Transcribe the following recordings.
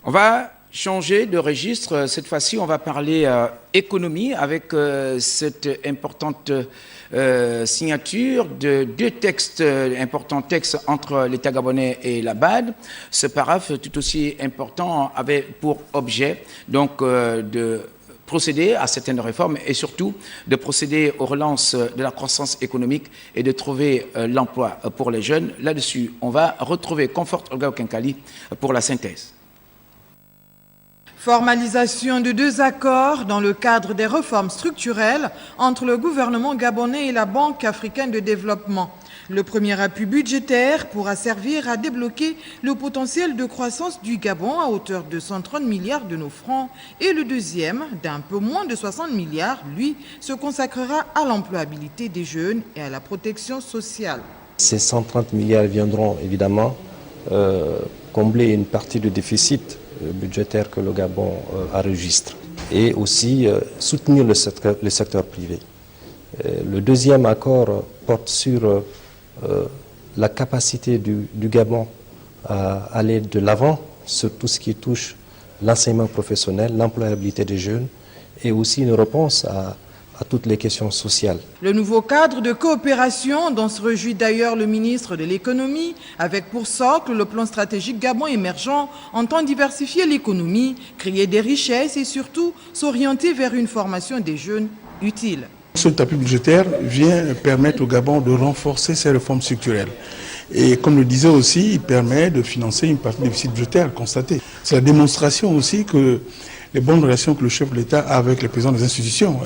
On va changer de registre. Cette fois-ci, on va parler économie avec cette importante signature de deux textes, importants textes entre l'État gabonais et la BAD. Ce paraphe tout aussi important avait pour objet donc de procéder à certaines réformes et surtout de procéder aux relances de la croissance économique et de trouver l'emploi pour les jeunes. Là-dessus, on va retrouver Comfort Olga Okenkali pour la synthèse. Formalisation de deux accords dans le cadre des réformes structurelles entre le gouvernement gabonais et la Banque africaine de développement. Le premier appui budgétaire pourra servir à débloquer le potentiel de croissance du Gabon à hauteur de 130 milliards de nos francs et le deuxième, d'un peu moins de 60 milliards, lui, se consacrera à l'employabilité des jeunes et à la protection sociale. Ces 130 milliards viendront évidemment combler une partie du déficit budgétaire que le Gabon enregistre et aussi soutenir le secteur privé. Le deuxième accord porte sur la capacité du Gabon à aller de l'avant sur tout ce qui touche l'enseignement professionnel, l'employabilité des jeunes et aussi une réponse à toutes les questions sociales. Le nouveau cadre de coopération, dont se réjouit d'ailleurs le ministre de l'économie, avec pour socle le plan stratégique Gabon émergent, entend diversifier l'économie, créer des richesses et surtout s'orienter vers une formation des jeunes utile. Ce tapis budgétaire vient permettre au Gabon de renforcer ses réformes structurelles. Et comme le disait aussi, il permet de financer une partie du déficit budgétaire constaté. C'est la démonstration aussi que les bonnes relations que le chef de l'État a avec les présidents des institutions,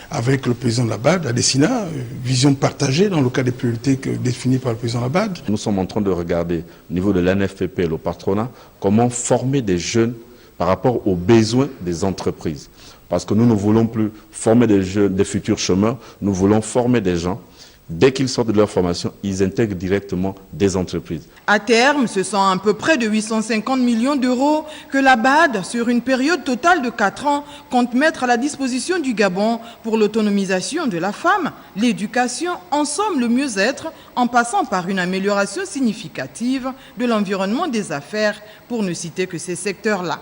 avec le président de la BAD, la Dessina, vision partagée dans le cadre des priorités définies par le président de la BAD. Nous sommes en train de regarder au niveau de l'ANFPP et le patronat comment former des jeunes par rapport aux besoins des entreprises. Parce que nous ne voulons plus former des jeunes, des futurs chômeurs, nous voulons former des gens. Dès qu'ils sortent de leur formation, ils intègrent directement des entreprises. À terme, ce sont à peu près de 850 millions d'euros que la BAD, sur une période totale de 4 ans, compte mettre à la disposition du Gabon pour l'autonomisation de la femme, l'éducation, en somme le mieux-être, en passant par une amélioration significative de l'environnement des affaires, pour ne citer que ces secteurs-là.